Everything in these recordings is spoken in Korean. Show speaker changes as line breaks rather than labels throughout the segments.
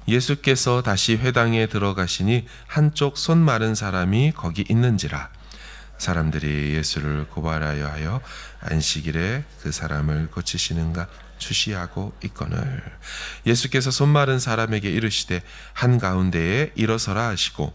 예수께서 다시 회당에 들어가시니 한쪽 손 마른 사람이 거기 있는지라. 사람들이 예수를 고발하여 하여 안식일에 그 사람을 고치시는가 주시하고 있거늘. 예수께서 손 마른 사람에게 이르시되 한가운데에 일어서라 하시고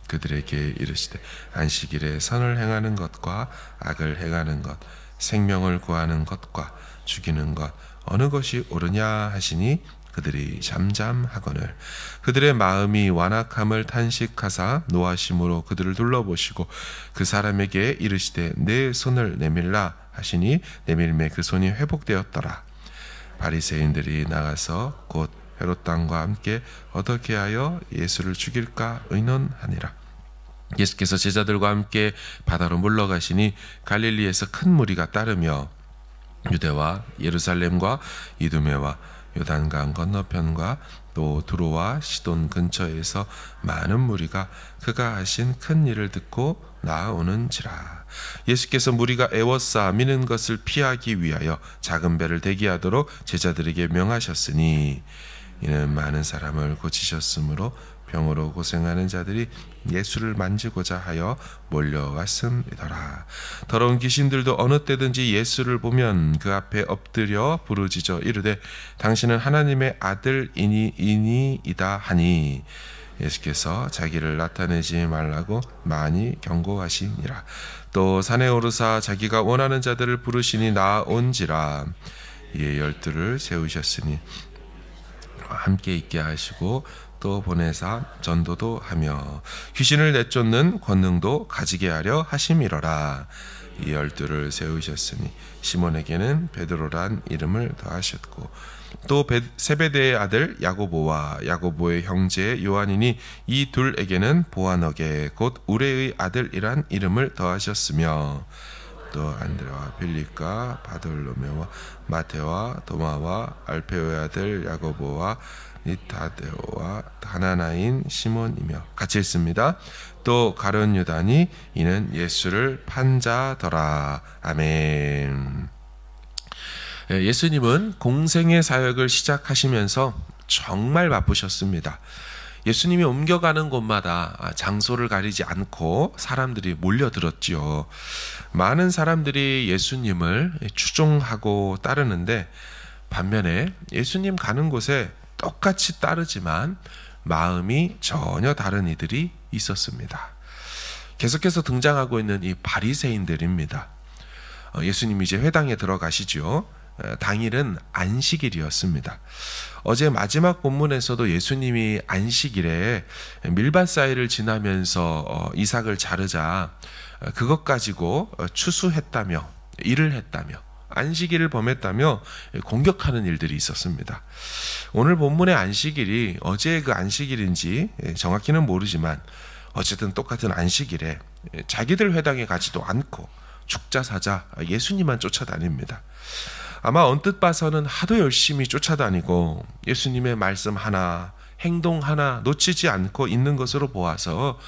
그들에게 이르시되 안식일에 선을 행하는 것과 악을 행하는 것, 생명을 구하는 것과 죽이는 것 어느 것이 옳으냐 하시니 그들이 잠잠하거늘. 그들의 마음이 완악함을 탄식하사 노하심으로 그들을 둘러보시고 그 사람에게 이르시되 내 손을 내밀라 하시니 내밀매 그 손이 회복되었더라. 바리새인들이 나가서 곧 헤롯 왕과 함께 어떻게 하여 예수를 죽일까 의논하니라. 예수께서 제자들과 함께 바다로 물러가시니 갈릴리에서 큰 무리가 따르며 유대와 예루살렘과 이두메와 요단강 건너편과 또 두로와 시돈 근처에서 많은 무리가 그가 하신 큰 일을 듣고 나아오는지라. 예수께서 무리가 애워싸 미는 것을 피하기 위하여 작은 배를 대기하도록 제자들에게 명하셨으니 이는 많은 사람을 고치셨으므로 병으로 고생하는 자들이 예수를 만지고자 하여 몰려왔음이더라. 더러운 귀신들도 어느 때든지 예수를 보면 그 앞에 엎드려 부르짖어 이르되 당신은 하나님의 아들이니이다 하니 예수께서 자기를 나타내지 말라고 많이 경고하시니라. 또 산에 오르사 자기가 원하는 자들을 부르시니 나온지라. 이에 12를 세우셨으니 함께 있게 하시고 또 보내사 전도도 하며 귀신을 내쫓는 권능도 가지게 하려 하심이로라. 이 12를 세우셨으니 시몬에게는 베드로란 이름을 더하셨고 또 세베대의 아들 야고보와 야고보의 형제 요한이니 이 둘에게는 보아너게 곧 우레의 아들이란 이름을 더하셨으며 또 안드레와 빌립과 바돌로메와 마테와 도마와 알페오의 아들 야고보와 니타데오와 가나나인 시몬이며 같이 읽습니다. 또 가룟 유다니 이는 예수를 판자더라. 아멘. 예수님은 공생의 사역을 시작하시면서 정말 바쁘셨습니다. 예수님이 옮겨가는 곳마다 장소를 가리지 않고 사람들이 몰려들었지요. 많은 사람들이 예수님을 추종하고 따르는데 반면에 예수님 가는 곳에 똑같이 따르지만 마음이 전혀 다른 이들이 있었습니다. 계속해서 등장하고 있는 이 바리새인들입니다. 예수님이 이제 회당에 들어가시죠. 당일은 안식일이었습니다. 어제 마지막 본문에서도 예수님이 안식일에 밀밭사이를 지나면서 이삭을 자르자 그것 가지고 추수했다며 일을 했다며 안식일을 범했다며 공격하는 일들이 있었습니다. 오늘 본문의 안식일이 어제의 그 안식일인지 정확히는 모르지만 어쨌든 똑같은 안식일에 자기들 회당에 가지도 않고 죽자 사자 예수님만 쫓아다닙니다. 아마 언뜻 봐서는 하도 열심히 쫓아다니고 예수님의 말씀 하나, 행동 하나 놓치지 않고 있는 것으로 보아서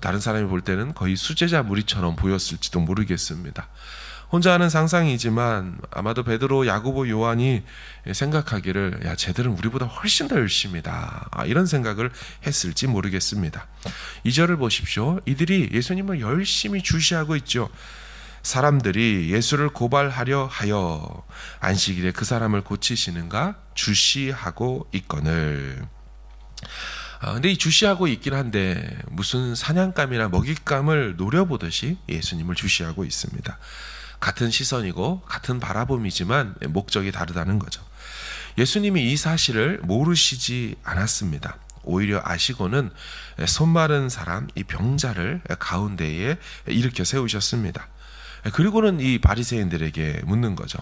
다른 사람이 볼 때는 거의 수제자 무리처럼 보였을지도 모르겠습니다. 혼자 하는 상상이지만 아마도 베드로, 야고보, 요한이 생각하기를 야 쟤들은 우리보다 훨씬 더 열심이다 이런 생각을 했을지 모르겠습니다. 2절을 보십시오. 이들이 예수님을 열심히 주시하고 있죠. 사람들이 예수를 고발하려 하여 안식일에 그 사람을 고치시는가 주시하고 있거늘. 근데 이 주시하고 있긴 한데 무슨 사냥감이나 먹잇감을 노려보듯이 예수님을 주시하고 있습니다. 같은 시선이고 같은 바라봄이지만 목적이 다르다는 거죠. 예수님이 이 사실을 모르시지 않았습니다. 오히려 아시고는 손 마른 사람, 이 병자를 가운데에 일으켜 세우셨습니다. 그리고는 이 바리새인들에게 묻는 거죠.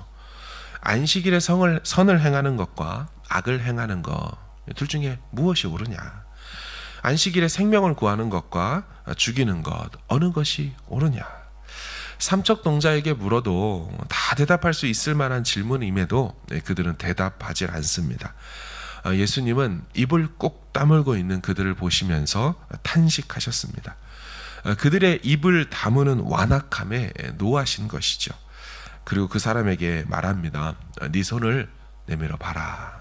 안식일에 선을 행하는 것과 악을 행하는 것 둘 중에 무엇이 옳으냐? 안식일에 생명을 구하는 것과 죽이는 것 어느 것이 옳으냐? 삼척 동자에게 물어도 다 대답할 수 있을 만한 질문임에도 그들은 대답하지 않습니다. 예수님은 입을 꼭 다물고 있는 그들을 보시면서 탄식하셨습니다. 그들의 입을 다무는 완악함에 노하신 것이죠. 그리고 그 사람에게 말합니다. 네 손을 내밀어 봐라.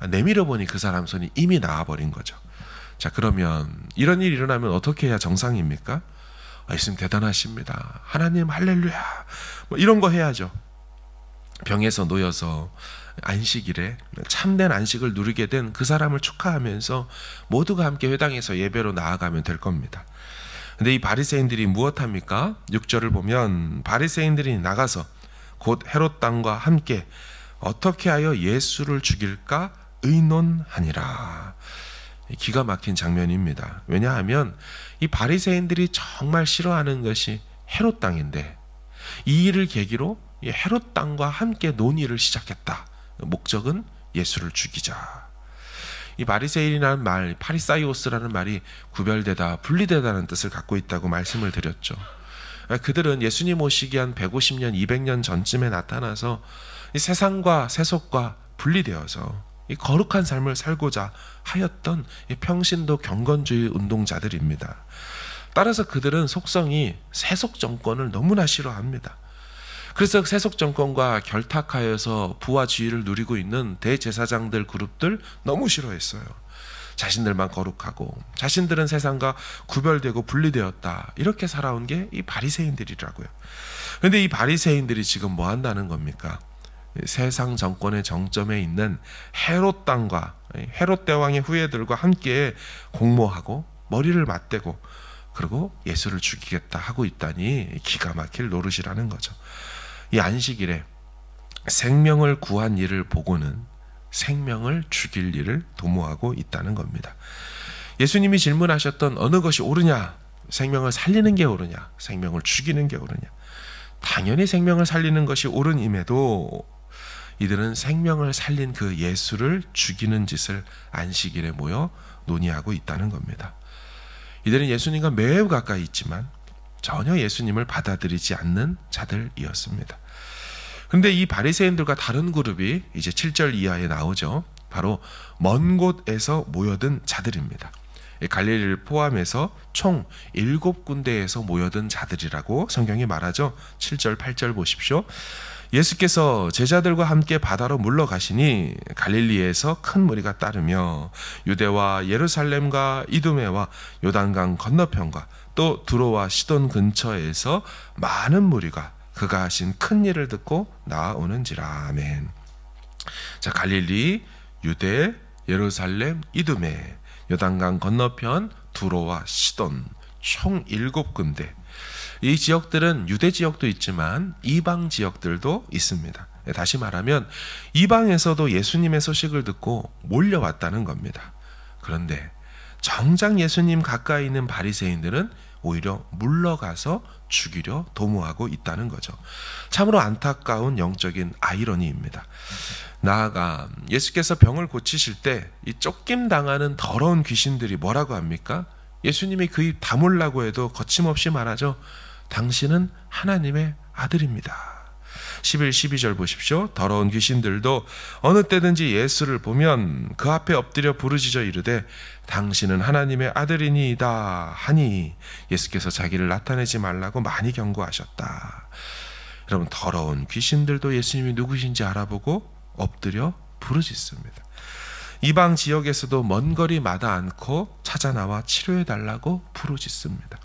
내밀어 보니 그 사람 손이 이미 나와버린 거죠. 자, 그러면 이런 일이 일어나면 어떻게 해야 정상입니까? 예수님 대단하십니다. 하나님 할렐루야. 뭐 이런 거 해야죠. 병에서 놓여서 안식일에 참된 안식을 누리게 된 그 사람을 축하하면서 모두가 함께 회당에서 예배로 나아가면 될 겁니다. 근데 이 바리새인들이 무엇합니까? 6절을 보면 바리새인들이 나가서 곧 헤롯 당과 함께 어떻게 하여 예수를 죽일까 의논하니라. 기가 막힌 장면입니다. 왜냐하면 이 바리새인들이 정말 싫어하는 것이 헤롯 당인데 이 일을 계기로 헤롯 당과 함께 논의를 시작했다. 목적은 예수를 죽이자. 이 바리새인이라는 말, 파리사이오스라는 말이 구별되다, 분리되다는 뜻을 갖고 있다고 말씀을 드렸죠. 그들은 예수님 오시기 한 150년, 200년 전쯤에 나타나서 이 세상과 세속과 분리되어서 이 거룩한 삶을 살고자 하였던 이 평신도 경건주의 운동자들입니다. 따라서 그들은 속성이 세속 정권을 너무나 싫어합니다. 그래서 세속 정권과 결탁하여서 부와 지위를 누리고 있는 대제사장들 그룹들 너무 싫어했어요. 자신들만 거룩하고 자신들은 세상과 구별되고 분리되었다. 이렇게 살아온 게 이 바리새인들이라고요. 그런데 이 바리새인들이 지금 뭐 한다는 겁니까? 세상 정권의 정점에 있는 헤롯 당과 헤롯 대왕의 후예들과 함께 공모하고 머리를 맞대고 그리고 예수를 죽이겠다 하고 있다니 기가 막힐 노릇이라는 거죠. 이 안식일에 생명을 구한 일을 보고는 생명을 죽일 일을 도모하고 있다는 겁니다. 예수님이 질문하셨던 어느 것이 옳으냐? 생명을 살리는 게 옳으냐? 생명을 죽이는 게 옳으냐? 당연히 생명을 살리는 것이 옳은임에도 이들은 생명을 살린 그 예수를 죽이는 짓을 안식일에 모여 논의하고 있다는 겁니다. 이들은 예수님과 매우 가까이 있지만 전혀 예수님을 받아들이지 않는 자들이었습니다. 그런데 이 바리새인들과 다른 그룹이 이제 7절 이하에 나오죠. 바로 먼 곳에서 모여든 자들입니다. 갈릴리를 포함해서 총 7군데에서 모여든 자들이라고 성경이 말하죠. 7절, 8절 보십시오. 예수께서 제자들과 함께 바다로 물러가시니 갈릴리에서 큰 무리가 따르며 유대와 예루살렘과 이두메와 요단강 건너편과 또 두로와 시돈 근처에서 많은 무리가 그가 하신 큰 일을 듣고 나아오는지라. 아멘. 자, 갈릴리, 유대, 예루살렘, 이두메, 요단강 건너편, 두로와 시돈 총 7군데. 이 지역들은 유대 지역도 있지만 이방 지역들도 있습니다. 다시 말하면 이방에서도 예수님의 소식을 듣고 몰려왔다는 겁니다. 그런데 정작 예수님 가까이 있는 바리새인들은 오히려 물러가서 죽이려 도모하고 있다는 거죠. 참으로 안타까운 영적인 아이러니입니다. 나아가 예수께서 병을 고치실 때 이 쫓김 당하는 더러운 귀신들이 뭐라고 합니까? 예수님이 그 입 다물라고 해도 거침없이 말하죠. 당신은 하나님의 아들입니다. 11, 12절 보십시오. 더러운 귀신들도 어느 때든지 예수를 보면 그 앞에 엎드려 부르짖어 이르되 당신은 하나님의 아들이니이다 하니 예수께서 자기를 나타내지 말라고 많이 경고하셨다. 여러분, 더러운 귀신들도 예수님이 누구신지 알아보고 엎드려 부르짖습니다. 이방 지역에서도 먼 거리마다 않고 찾아 나와 치료해달라고 부르짖습니다.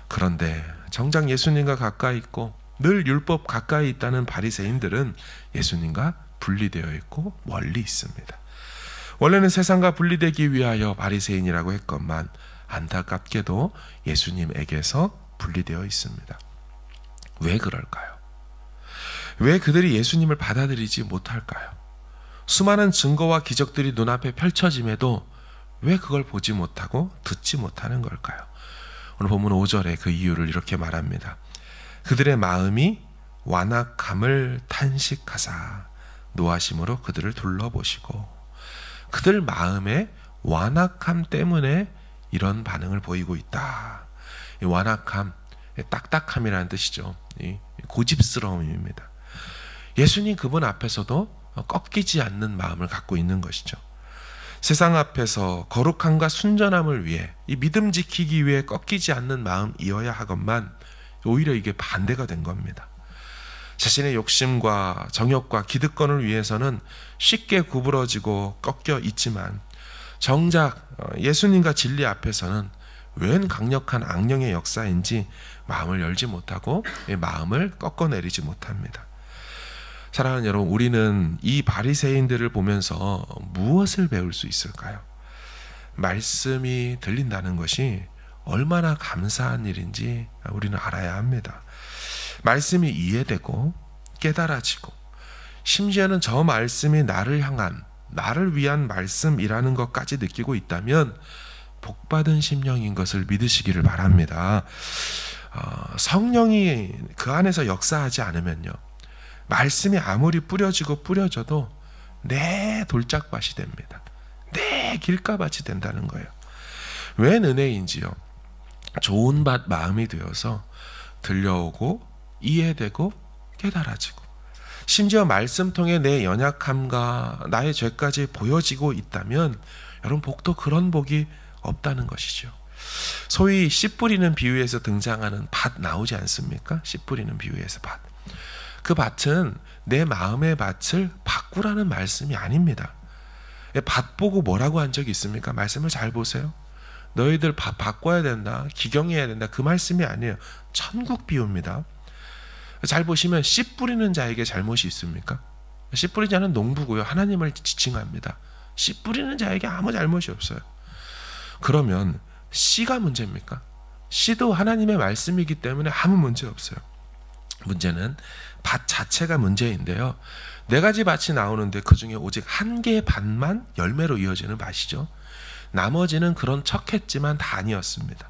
그런데 정작 예수님과 가까이 있고 늘 율법 가까이 있다는 바리새인들은 예수님과 분리되어 있고 멀리 있습니다. 원래는 세상과 분리되기 위하여 바리새인이라고 했건만 안타깝게도 예수님에게서 분리되어 있습니다. 왜 그럴까요? 왜 그들이 예수님을 받아들이지 못할까요? 수많은 증거와 기적들이 눈앞에 펼쳐짐에도 왜 그걸 보지 못하고 듣지 못하는 걸까요? 오늘 본문 5절에 그 이유를 이렇게 말합니다. 그들의 마음이 완악함을 탄식하사 노하심으로 그들을 둘러보시고, 그들 마음의 완악함 때문에 이런 반응을 보이고 있다. 이 완악함, 딱딱함이라는 뜻이죠. 이 고집스러움입니다. 예수님 그분 앞에서도 꺾이지 않는 마음을 갖고 있는 것이죠. 세상 앞에서 거룩함과 순전함을 위해 이 믿음 지키기 위해 꺾이지 않는 마음이어야 하건만 오히려 이게 반대가 된 겁니다. 자신의 욕심과 정욕과 기득권을 위해서는 쉽게 구부러지고 꺾여 있지만 정작 예수님과 진리 앞에서는 웬 강력한 악령의 역사인지 마음을 열지 못하고 마음을 꺾어내리지 못합니다. 사랑하는 여러분, 우리는 이 바리새인들을 보면서 무엇을 배울 수 있을까요? 말씀이 들린다는 것이 얼마나 감사한 일인지 우리는 알아야 합니다. 말씀이 이해되고 깨달아지고 심지어는 저 말씀이 나를 향한, 나를 위한 말씀이라는 것까지 느끼고 있다면 복받은 심령인 것을 믿으시기를 바랍니다. 성령이 그 안에서 역사하지 않으면요, 말씀이 아무리 뿌려지고 뿌려져도 내 돌짝밭이 됩니다. 내 길가밭이 된다는 거예요. 웬 은혜인지요. 좋은 밭 마음이 되어서 들려오고 이해되고 깨달아지고 심지어 말씀 통해 내 연약함과 나의 죄까지 보여지고 있다면 여러분, 복도 그런 복이 없다는 것이죠. 소위 씨 뿌리는 비유에서 등장하는 밭 나오지 않습니까? 씨 뿌리는 비유에서 밭. 그 밭은 내 마음의 밭을 바꾸라는 말씀이 아닙니다. 밭 보고 뭐라고 한 적이 있습니까? 말씀을 잘 보세요. 너희들 밭 바꿔야 된다, 기경해야 된다, 그 말씀이 아니에요. 천국 비유입니다. 잘 보시면 씨 뿌리는 자에게 잘못이 있습니까? 씨 뿌리는 자는 농부고요, 하나님을 지칭합니다. 씨 뿌리는 자에게 아무 잘못이 없어요. 그러면 씨가 문제입니까? 씨도 하나님의 말씀이기 때문에 아무 문제 없어요. 문제는 밭 자체가 문제인데요, 4가지 밭이 나오는데 그 중에 오직 한 개의 밭만 열매로 이어지는 밭이죠. 나머지는 그런 척했지만 다 아니었습니다.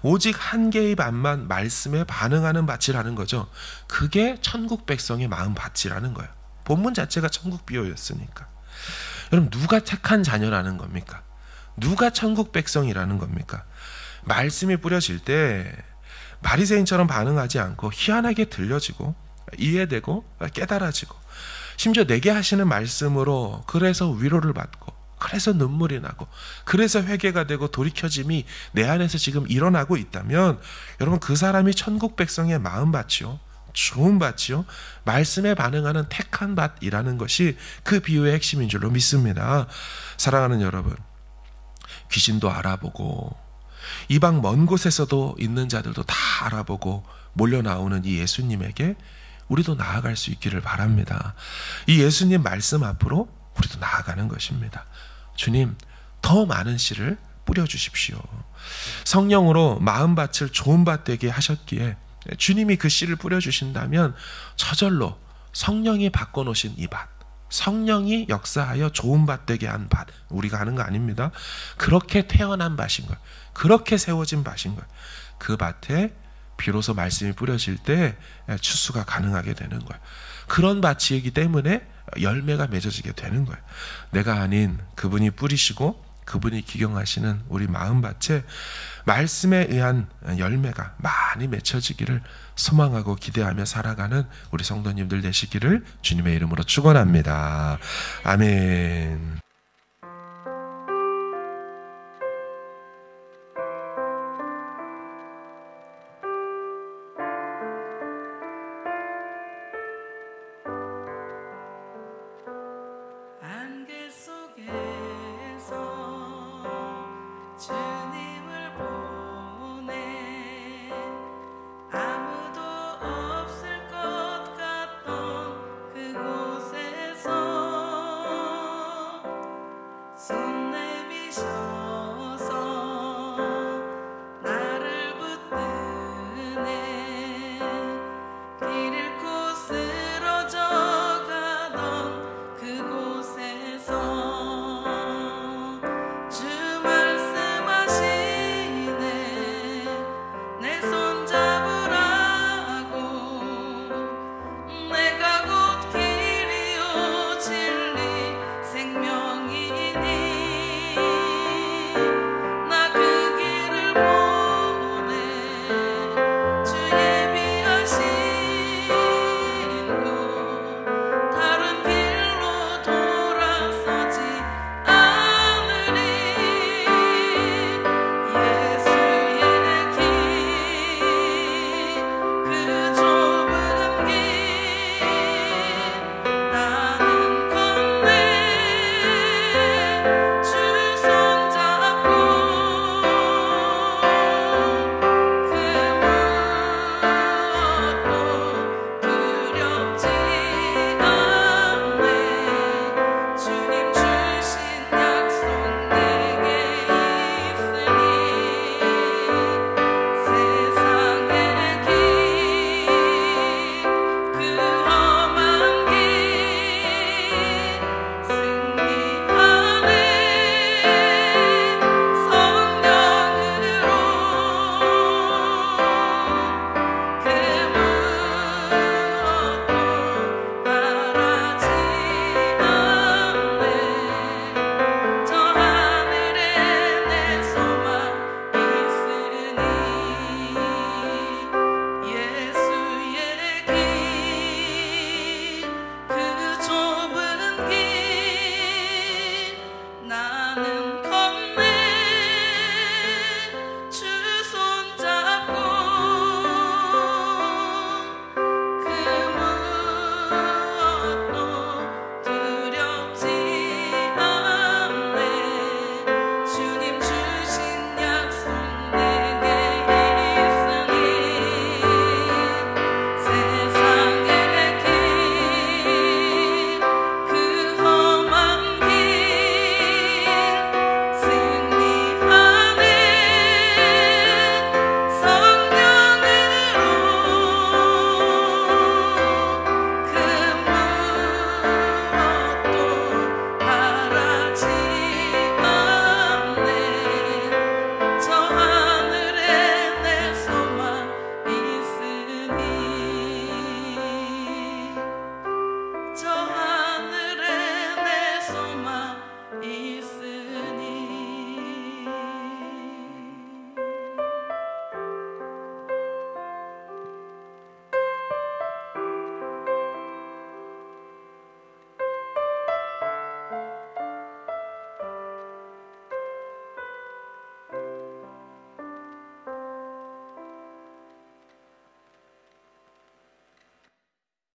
오직 한 개의 밭만 말씀에 반응하는 밭이라는 거죠. 그게 천국 백성의 마음 밭이라는 거예요. 본문 자체가 천국 비유였으니까. 여러분, 누가 택한 자녀라는 겁니까? 누가 천국 백성이라는 겁니까? 말씀이 뿌려질 때 바리새인처럼 반응하지 않고 희한하게 들려지고 이해되고 깨달아지고 심지어 내게 하시는 말씀으로 그래서 위로를 받고 그래서 눈물이 나고 그래서 회개가 되고 돌이켜짐이 내 안에서 지금 일어나고 있다면 여러분, 그 사람이 천국 백성의 마음밭이요, 좋은 밭이요, 말씀에 반응하는 택한 밭이라는 것이 그 비유의 핵심인 줄로 믿습니다. 사랑하는 여러분, 귀신도 알아보고 이방 먼 곳에서도 있는 자들도 다 알아보고 몰려 나오는 이 예수님에게 우리도 나아갈 수 있기를 바랍니다. 이 예수님 말씀 앞으로 우리도 나아가는 것입니다. 주님, 더 많은 씨를 뿌려주십시오. 성령으로 마음밭을 좋은 밭 되게 하셨기에 주님이 그 씨를 뿌려주신다면 저절로 성령이 바꿔놓으신 이 밭, 성령이 역사하여 좋은 밭 되게 한 밭, 우리가 하는 거 아닙니다. 그렇게 태어난 밭인 거예요. 그렇게 세워진 밭인 거예요. 그 밭에 비로소 말씀이 뿌려질 때 추수가 가능하게 되는 거예요. 그런 밭이기 때문에 열매가 맺어지게 되는 거예요. 내가 아닌 그분이 뿌리시고 그분이 기경하시는 우리 마음밭에 말씀에 의한 열매가 많이 맺혀지기를 소망하고 기대하며 살아가는 우리 성도님들 되시기를 주님의 이름으로 축원합니다. 아멘.